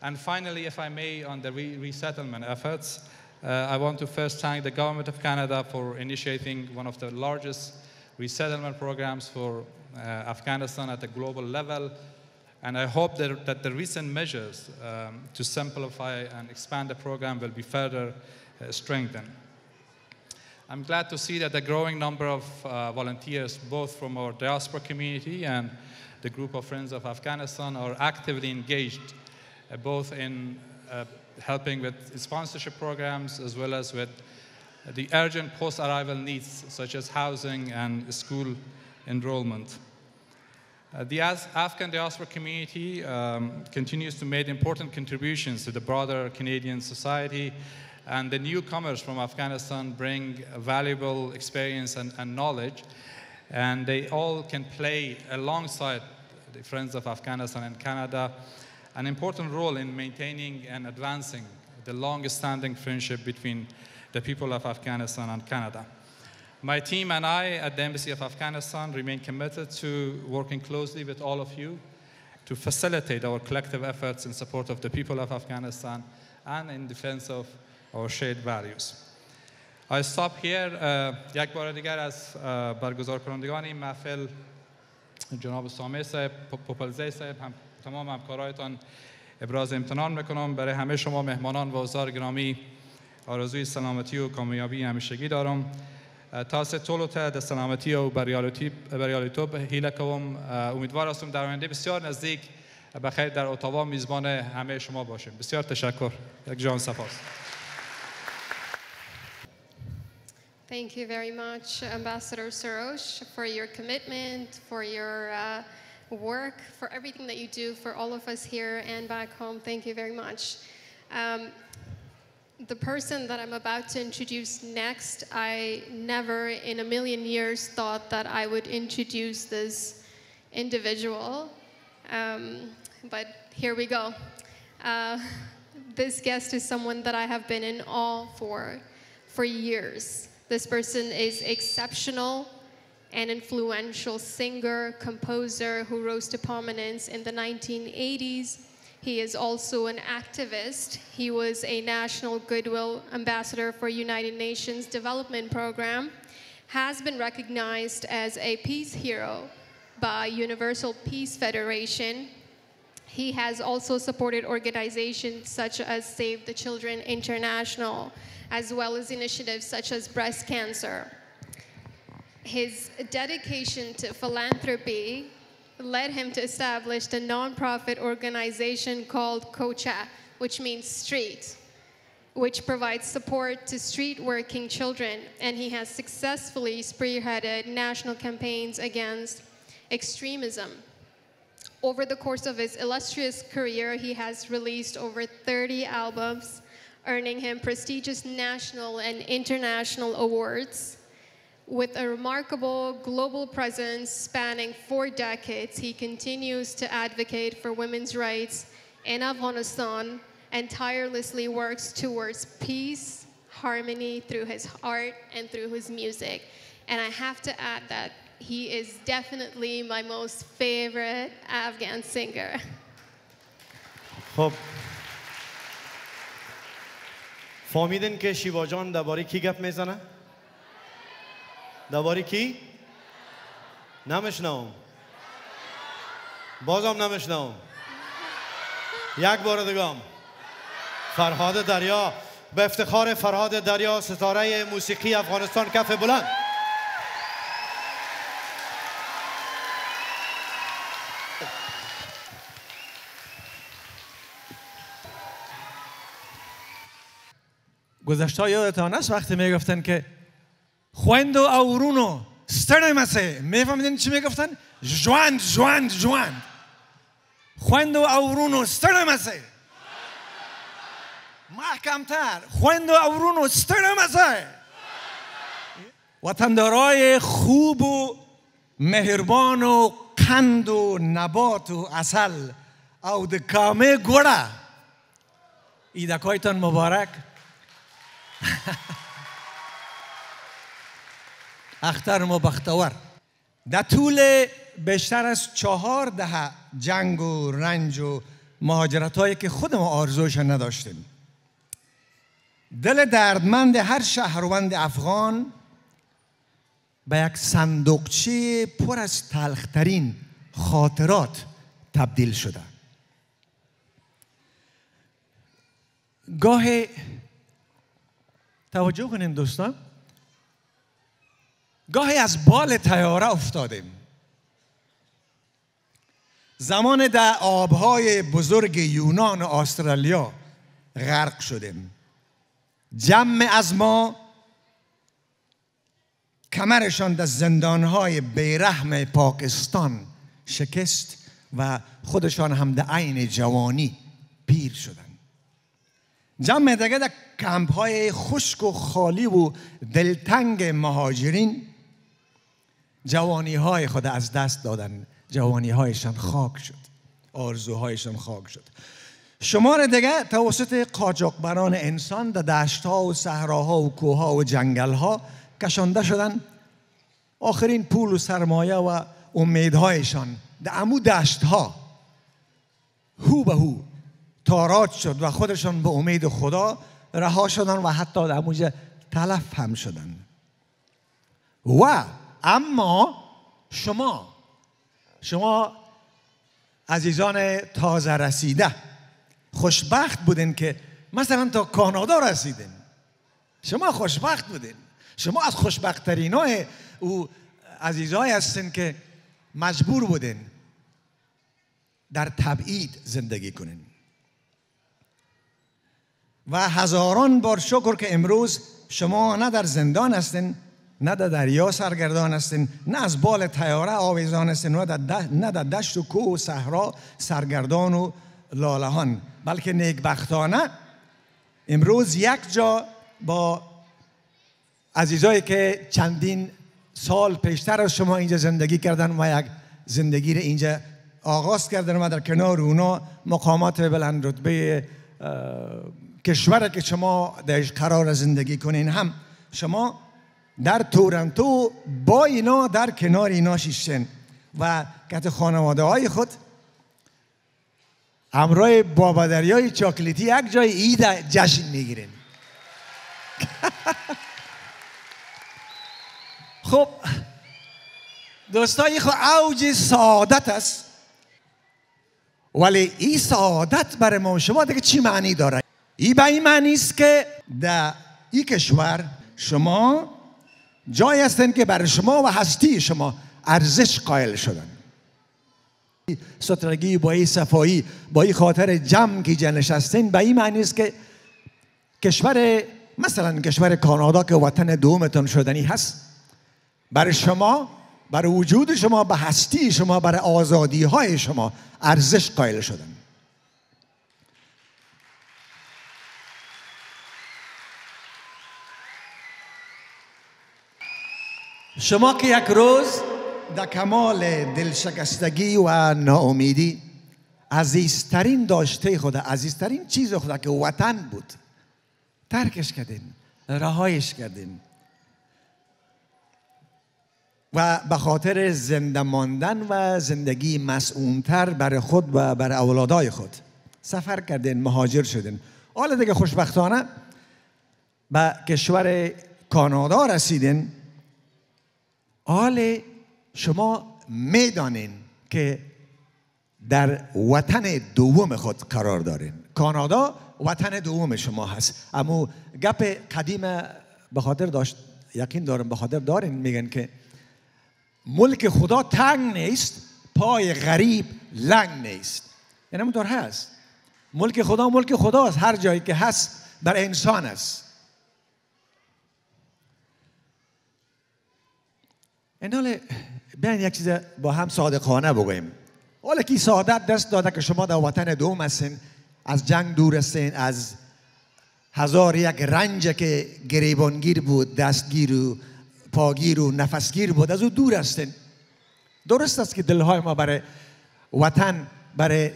H: And finally, if I may, on the resettlement efforts, I want to first thank the Government of Canada for initiating one of the largest resettlement programs for Afghanistan at a global level. And I hope that the recent measures to simplify and expand the program will be further strengthened. I'm glad to see that the growing number of volunteers, both from our diaspora community and the group of Friends of Afghanistan, are actively engaged both in helping with sponsorship programs as well as with the urgent post-arrival needs such as housing and school enrollment. The Afghan diaspora community continues to make important contributions to the broader Canadian society, and the newcomers from Afghanistan bring valuable experience and knowledge, and they all can play alongside the Friends of Afghanistan and Canada an important role in maintaining and advancing the long-standing friendship between the people of Afghanistan and Canada. My team and I at the Embassy of Afghanistan remain committed to working closely with all of you to facilitate our collective efforts in support of the people of Afghanistan and in defense of our shared values. I stop here. یک بار دیگر از برگزار کنندگان این محفل جناب سامع صاحب، پوپلزی صاحب، تمام همکارایتان ابراز امتنان میکنم. برای همه شما مهمانان و حضار گرامی آرزوی سلامتی و کامیابی همیشگی دارم. تاسه طولوته در سلامتی و بریالیتو هیله کوم. امیدوار هستم در آینده بسیار نزدیک بخیر در اتاوا میزبان همه شما باشیم. بسیار تشکر. یک جان سپاس.
B: Thank you very much, Ambassador Soros, for your commitment, for your work, for everything that you do for all of us here and back home. Thank you very much. The person that I'm about to introduce next, I never in a million years thought that I would introduce this individual, but here we go. This guest is someone that I have been in awe for years. This person is exceptional, an influential singer, composer who rose to prominence in the 1980s. He is also an activist. He was a National Goodwill Ambassador for United Nations Development Program, has been recognized as a peace hero by Universal Peace Federation. He has also supported organizations such as Save the Children International, as well as initiatives such as breast cancer. His dedication to philanthropy led him to establish the nonprofit organization called COCHA, which means street, which provides support to street working children. And he has successfully spearheaded national campaigns against extremism. Over the course of his illustrious career, he has released over 30 albums, earning him prestigious national and international awards. With a remarkable global presence spanning 4 decades, he continues to advocate for women's rights in Afghanistan and tirelessly works towards peace, harmony through his art and through his music. And I have to add that he is definitely my most favorite Afghan singer.
A: خب فهمیدین که شیوا جان درباره کی گپ میزنه؟ درباره کی؟ نمیشنوم. بازم نمیشنوم. یک بار دیگه. فرهاد دریا. به افتخار فرهاد دریا، ستاره موسیقی افغانستان، کف بلند.
C: گذشته یادتان است وقتی میگفتن که خوند و اورونو سترم است، میفهمیدین چی میگفتن؟ جواند جواند جواند. خوند و اورونو سترم است. محکمتر. خوند و اورونو سترم است. وطندارای خوب و مهربان و قند و نبات و عسل او دکامه گوڑا ایدکایتان مبارک. اختر و بختور. در طول بیشتر از 4 دهه جنگ و رنج و مهاجرت هایی که خود ما آرزوش نداشتیم، دل دردمند هر شهروند افغان به یک صندوقچه پر از تلخترین خاطرات تبدیل شده. گاهی توجه کنین دوستان، گاهی از بال طیاره افتادیم، زمان در آبهای بزرگ یونان و استرالیا غرق شدیم. جمع از ما کمرشان در زندانهای بیرحم پاکستان شکست و خودشان هم در عین جوانی پیر شدند. جمع دیگه در کمپ‌های خشک و خالی و دلتنگ مهاجرین جوانی‌های خود از دست دادن، جوانی‌هایشان خاک شد، آرزوهایشان خاک شد. شمار دیگه توسط قاچاقبران انسان در دشت‌ها و صحراها و کوه‌ها و جنگل‌ها کشانده شدن. آخرین پول و سرمایه و امیدهایشان در امو دشت‌ها هو به هو تاراج شد و خودشان به امید خدا رها شدن و حتی در اموجه تلف هم شدن. و اما شما عزیزان تازه رسیده خوشبخت بودین که مثلا تا کانادا رسیدین. شما خوشبخت بودین. شما از خوشبختترین های او عزیزای هستین که مجبور بودین در تبعید زندگی کنین و هزاران بار شکر که امروز شما نه در زندان هستین، نه در دریا سرگردان هستین، نه از بال طیاره آویزان هستین، نه در دشت و کوه و صحرا سرگردان و لالهان، بلکه نیکبختانه امروز یک جا با عزیزایی که چندین سال پیشتر از شما اینجا زندگی کردن و یک زندگی رو اینجا آغاز کردن و در کنار اونا مقامات بلند رتبه کشور که شما درش قرار زندگی کنین هم شما در تورنتو با اینا در کنار اینا شیشتن و که خانواده های خود همراه بابادریای چاکلیتی یک جای عید جشن میگیرین. خب دوستای خود اوج سعادت است، ولی این سعادت برای ما شما دیگه چی معنی داره؟ این به این معنی است که در این کشور شما جایی هستن که برای شما و هستی شما ارزش قائل شدن. سترگی با این صفایی با این خاطر جمع که جا نشستین به این معنی است که کشور مثلا کشور کانادا که وطن دومتون شدنی هست، برای شما، برای وجود شما، به هستی شما، برای آزادی های شما ارزش قائل شدن. شما که یک روز در کمال دلشکستگی و ناامیدی عزیزترین داشته خود، عزیزترین چیز خود که وطن بود ترکش کردین، رهایش کردین و به خاطر زنده ماندن و زندگی مسئول‌تر برای خود و برای اولادای خود سفر کردین، مهاجر شدین. حالا دیگه خوشبختانه به کشور کانادا رسیدین. حال شما میدانین که در وطن دوم خود قرار دارین. کانادا وطن دوم شما هست. اما گپ قدیم به خاطر داشت، یقین دارم به خاطر دارین، میگن که ملک خدا تنگ نیست، پای غریب لنگ نیست. این همونطور هست. ملک خدا ملک خداست، هر جایی که هست برای انسان است. این حال بیاین یک چیز با هم صادقانه بگوییم. حالا که سعادت دست داده که شما در وطن دوم هستین، از جنگ دور هستین، از هزار یک رنج که گریبانگیر بود، دستگیر و پاگیر و نفسگیر بود، از او دور هستین. درست است که دلهای ما برای وطن، برای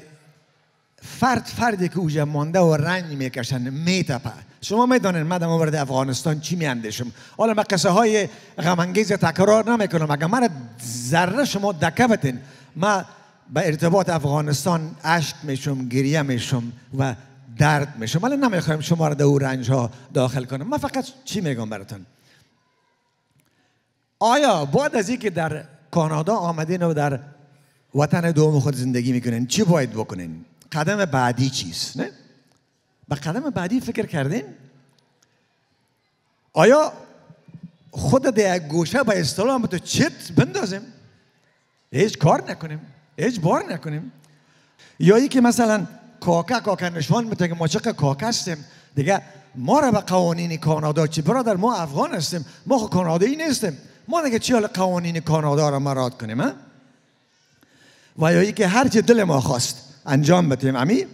C: فردی که اوجا مانده و رنج میکشن میتپه. شما میدانین من در مورد افغانستان چی میاندیشم. حالا من قصه های غم انگیز تکرار نمیکنم. اگر من ذره شما دکه بتین، من به ارتباط افغانستان اشک میشم، گریه میشم و درد میشم. ولی نمیخوایم شما را در او رنج ها داخل کنم. من فقط چی میگم براتون. آیا بعد از اینکه در کانادا آمدین و در وطن دوم خود زندگی میکنین چی باید بکنین؟ قدم بعدی چیست؟ نه؟ به قدم بعدی فکر کردین؟ آیا خود در یک گوشه به اصطلاح تو چت بندازیم؟ هیچ کار نکنیم؟ هیچ بار نکنیم؟ یا ای که مثلا کاکا نشان میده که ما چقدر کاکا هستیم، دیگه ما را به قوانین کانادا چی؟ برادر ما افغان هستیم، ما خود کانادایی نیستیم، ما دیگه چی حال قوانین کانادا را مراعات کنیم؟ ها؟ و یا ای که هر چی دل ما خواست انجام بدیم. امی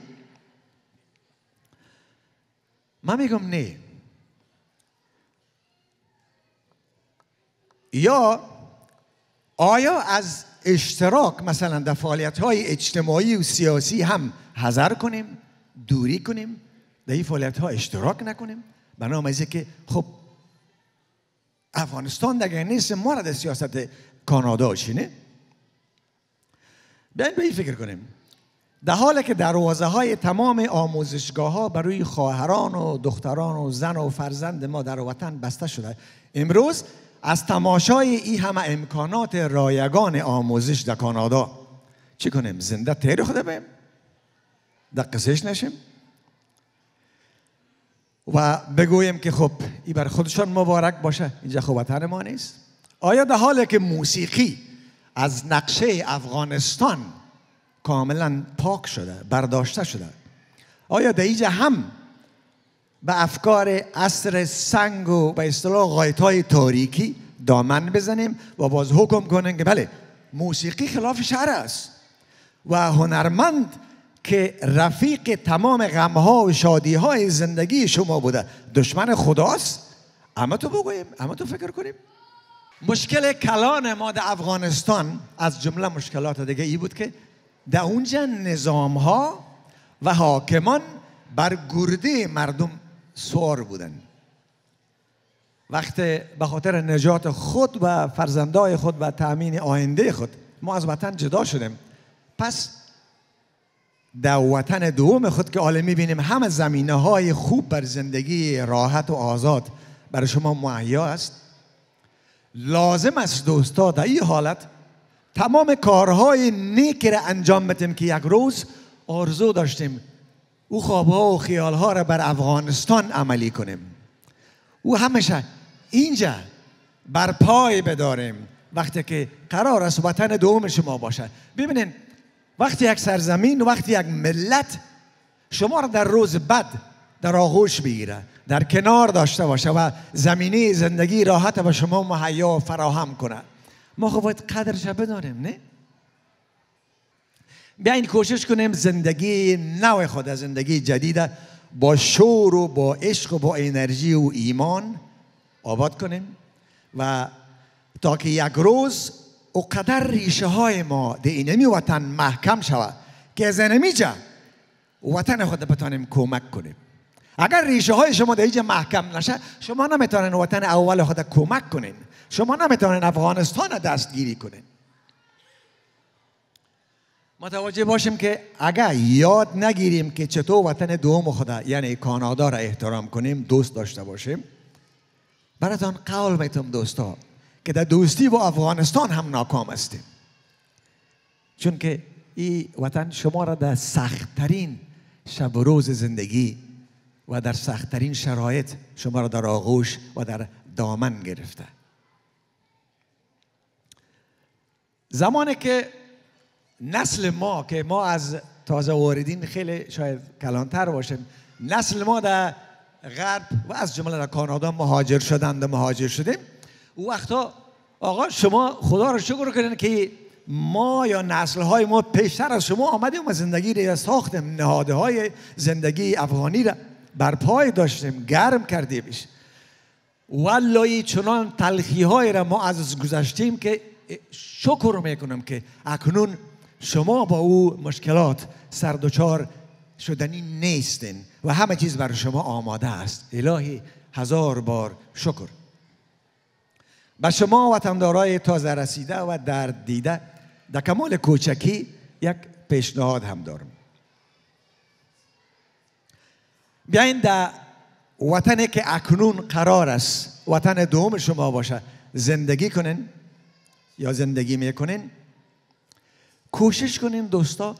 C: من میگم نه. یا آیا از اشتراک مثلا در فعالیت‌های اجتماعی و سیاسی هم حذر کنیم، دوری کنیم، در این فعالیت‌ها اشتراک نکنیم؟ بنابراین از که خب افغانستان دیگه نیست، ما را در سیاست کانادا شینه. بیاین به این فکر کنیم. در حالی که دروازه های تمام آموزشگاه ها برای خواهران و دختران و زن و فرزند ما در وطن بسته شده، امروز از تماشای این همه امکانات رایگان آموزش در کانادا چی کنیم؟ زنده تیر خود بیم؟ در قصهش نشیم؟ و بگویم که خب این بر خودشان مبارک باشه، اینجا خب وطن ما نیست؟ آیا در حالی که موسیقی از نقشه افغانستان کاملا پاک شده، برداشته شده، آیا در اینجا هم به افکار عصر سنگ و به اصطلاح غایت‌های تاریکی دامن بزنیم و باز حکم کنیم که بله موسیقی خلاف شرع است و هنرمند که رفیق تمام غمها و شادیهای زندگی شما بوده دشمن خداست؟ اما تو بگوییم، اما تو فکر کنیم. مشکل کلان ما در افغانستان از جمله مشکلات دیگه ای بود که در اونجا نظامها و حاکمان بر گرده مردم سوار بودن. وقتی به خاطر نجات خود و فرزندای خود و تأمین آینده خود ما از وطن جدا شدیم، پس در وطن دوم خود که حالا میبینیم همه زمینه های خوب بر زندگی راحت و آزاد برای شما مهیا است، لازم است دوستا در این حالت تمام کارهای نیکی را انجام بدیم که یک روز آرزو داشتیم او خوابها و خیالها را بر افغانستان عملی کنیم، او همیشه اینجا بر پای بداریم وقتی که قرار است وطن دوم شما باشه. ببینین وقتی یک سرزمین و وقتی یک ملت شما را در روز بد در آغوش بگیره، در کنار داشته باشه و زمینه زندگی راحت به شما مهیا و فراهم کنه، ما خب باید قدرش بدانیم، نه؟ بیاین کوشش کنیم زندگی نو خود، زندگی جدید با شور و با عشق و با انرژی و ایمان آباد کنیم و تا که یک روز او قدر ریشه های ما در اینمی وطن محکم شود که از اینمی جا وطن خود بتانیم کمک کنیم. اگر ریشه های شما در اینجا محکم نشه شما نمیتونین وطن اول خود کمک کنین، شما نمیتونین افغانستان دستگیری کنین. متوجه باشیم که اگر یاد نگیریم که چطور وطن دوم خود یعنی کانادا را احترام کنیم، دوست داشته باشیم، براتون قول میتونم دوستا که در دوستی با افغانستان هم ناکام هستیم، چون که این وطن شما را در سختترین شب و روز زندگی و در سختترین شرایط شما را در آغوش و در دامن گرفته. زمانی که نسل ما که ما از تازه واردین خیلی شاید کلانتر باشیم، نسل ما در غرب و از جمله در کانادا مهاجر شدیم، او وقتا آقا شما خدا رو شکر کنین که ما یا نسل‌های ما پیشتر از شما آمدیم و زندگی را ساختیم، نهادهای زندگی افغانی را برپای داشتیم، گرم کردیمش. والله چنان تلخی‌های را ما از گذشتیم که شکر میکنم که اکنون شما با او مشکلات سردوچار شدنی نیستین و همه چیز برای شما آماده است. الهی هزار بار شکر. به شما وطندارای تازه رسیده و درد دیده در کمال کوچکی یک پیشنهاد هم دارم. بیاین در وطنی که اکنون قرار است وطن دوم شما باشه زندگی کنین یا زندگی میکنین، کوشش کنین دوستا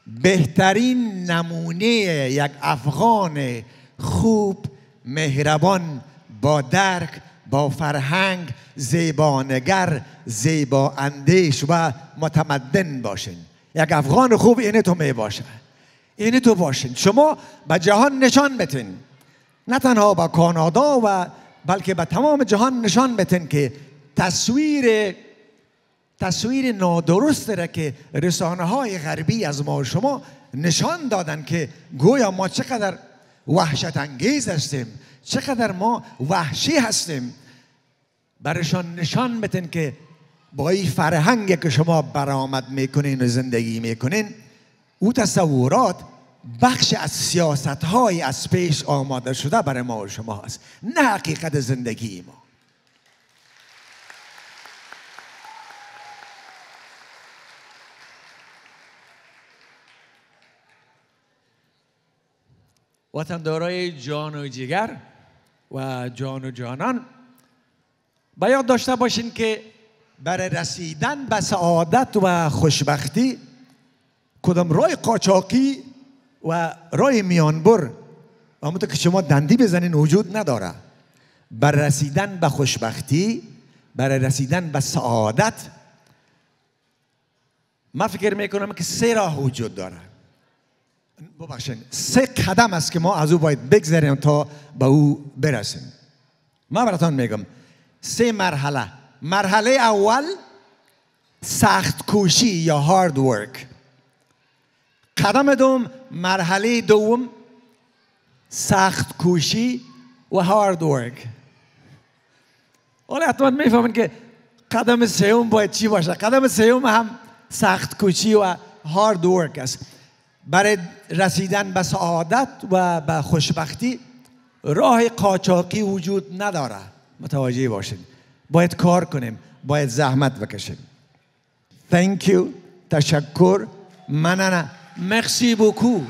C: بهترین نمونه یک افغان خوب، مهربان، با درک، با فرهنگ، زیبانگر، زیبا اندیش و متمدن باشین. یک افغان خوب اینه تو می باشه، اینه تو باشین. شما به جهان نشان بتین، نه تنها به کانادا و بلکه به تمام جهان نشان بتین که تصویر نادرست را که رسانه های غربی از ما و شما نشان دادن که گویا ما چقدر وحشت انگیز هستیم، چقدر ما وحشی هستیم، برشان نشان بتین که با این فرهنگی که شما برآمد میکنین و زندگی میکنین، او تصورات بخش از سیاست های از پیش آماده شده برای ما و شما هست، نه حقیقت زندگی ما. وطندارای جان و جگر و جان و جانان، باید داشته باشین که برای رسیدن به سعادت و خوشبختی کدام راه قاچاقی و راه میانبر اما که شما دندی بزنین وجود نداره. برای رسیدن به خوشبختی، برای رسیدن به سعادت، من فکر میکنم که 3 راه وجود داره. ببخشید 3 قدم است که ما از او باید بگذریم تا به او برسیم. من براتون میگم 3 مرحله. مرحله اول سخت کوشی یا هارد ورک. قدم دوم مرحله دوم سخت کوشی و هارد ورک. حالا حتما میفهمین که قدم سوم باید چی باشه. قدم سوم هم سخت کوشی و هارد ورک است. برای رسیدن به سعادت و به خوشبختی راه قاچاقی وجود نداره. متوجه باشید. باید کار کنیم، باید زحمت بکشیم. Thank you. تشکر. مننه. Merci beaucoup.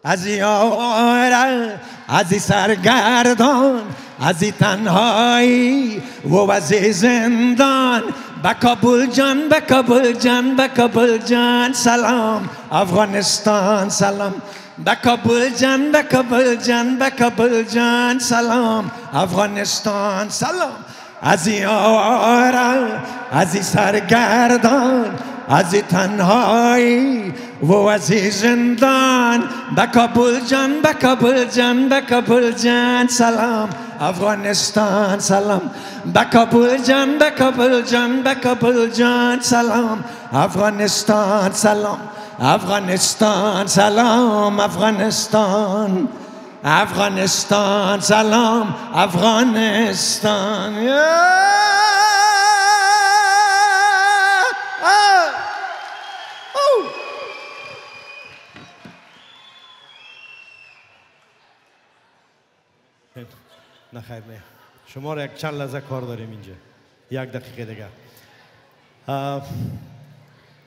C: از یارم از سرگردان از تنهایی و از زندان به کابل جان به کابل جان به کابل جان سلام افغانستان سلام به کابل جان به کابل جان به کابل جان سلام افغانستان سلام از یارم از سرگردان از تنهایی و از زندان به کابل جان به کابل جان به کابل جان سلام افغانستان سلام به کابل جان به کابل جان به کابل جان سلام افغانستان سلام افغانستان سلام افغانستان افغانستان سلام افغانستان
A: نه خیر نه. شما را یک چند لحظه کار داریم اینجا. 1 دقیقه دیگه.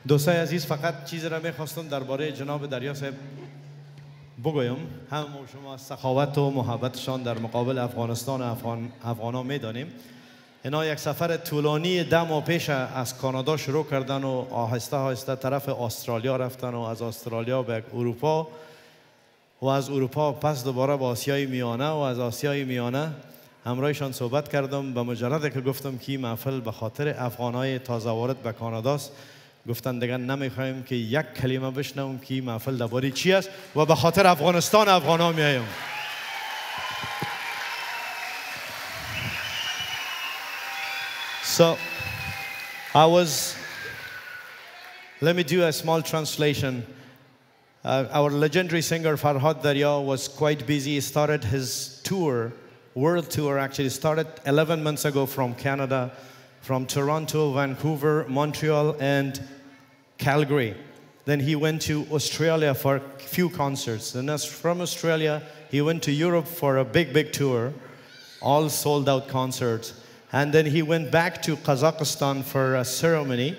A: دوستای عزیز فقط چیزی را میخواستم درباره جناب دریا صاحب بگویم. هم شما سخاوت و محبتشان در مقابل افغانستان و افغانا میدانیم. اینا یک سفر طولانی 10 ماه پیش از کانادا شروع کردن و آهسته آهسته طرف استرالیا رفتن و از استرالیا به اروپا و از اروپا پس دوباره به آسیای میانه و از آسیای میانه همراهشان صحبت کردم. به مجرد که گفتم که محفل به خاطر افغانای تازه وارد به کاناداست، گفتن دیگه نمیخوایم که یک کلمه بشنوم که محفل درباره چی است و به خاطر افغانستان افغانا میایم. So let me do a small translation. Our legendary singer Farhad Darya was quite busy. He started his tour, world tour actually, started 11 months ago from Canada, from Toronto, Vancouver, Montreal, and Calgary. Then he went to Australia for a few concerts. Then from Australia, he went to Europe for a big tour, all sold out concerts. And then he went back to Kazakhstan for a ceremony.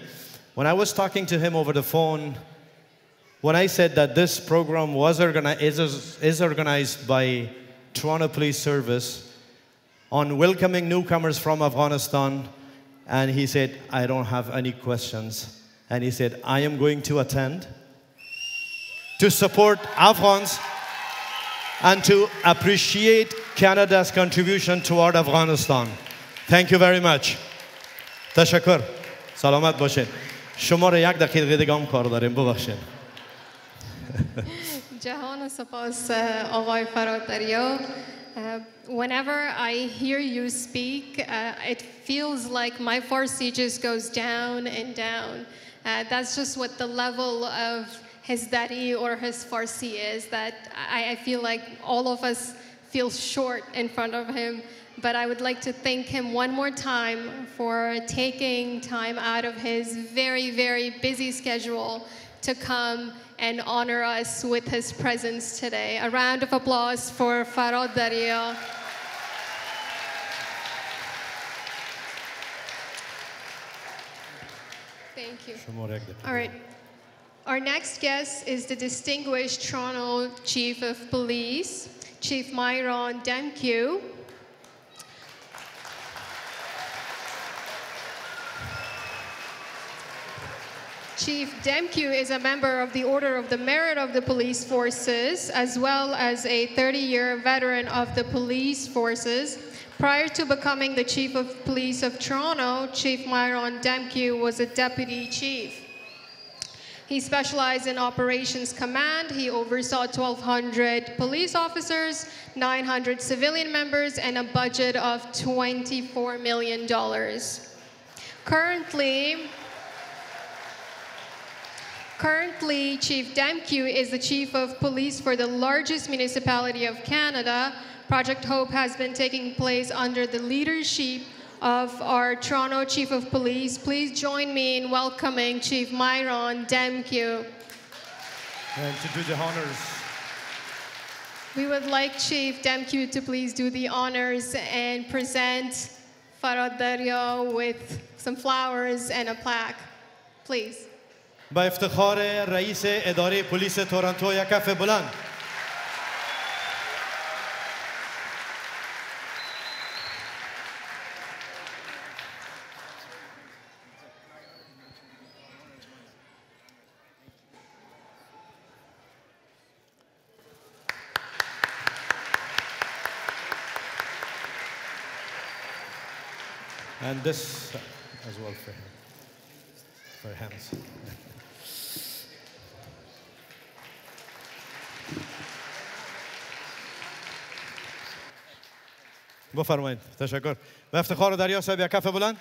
A: When I was talking to him over the phone, when I said that this program is organized by Toronto Police Service on welcoming newcomers from Afghanistan, and he said, I don't have any questions. And he said, I am going to attend to support Afghans and to appreciate Canada's contribution toward Afghanistan. Thank you very much. تشکر. سلامت باشین. شما را 1 دقیقه دیگه هم کار داریم. ببخشید.
B: جهان سپاس آقای فراد دریا. Whenever I hear you speak, it feels like my Farsi just goes down and down. That's just what the level of his Dari or his Farsi is, that I feel like all of us feel short in front of him. But I would like to thank him one more time for taking time out of his very busy schedule to come and honor us with his presence today. A round of applause for Farad Darya. Thank you.
A: شماره یک ده.
B: All right. Our next guest is the distinguished Toronto Chief of Police, Chief Myron Demkew. Chief Demkew is a member of the Order of the Merit of the Police Forces, as well as a 30-year veteran of the police forces. Prior to becoming the Chief of Police of Toronto, Chief Myron Demkew was a deputy chief. He specialized in operations command. He oversaw 1,200 police officers, 900 civilian members, and a budget of $24 million. Currently, Chief Demkew is the Chief of Police for the largest municipality of Canada. Project Hope has been taking place under the leadership of our Toronto Chief of Police. Please join me in welcoming Chief Myron Demkew.
A: And to do the honors.
B: We would like Chief Demkew to please do the honors and present Farad Darya with some flowers and a plaque. Please.
A: با افتخار رئیس اداره پلیس تورنتو یک کف بلند. And this as well for him. For hands. بفرمایید. تشکر. به افتخار دریا صاحب یک کف بلند.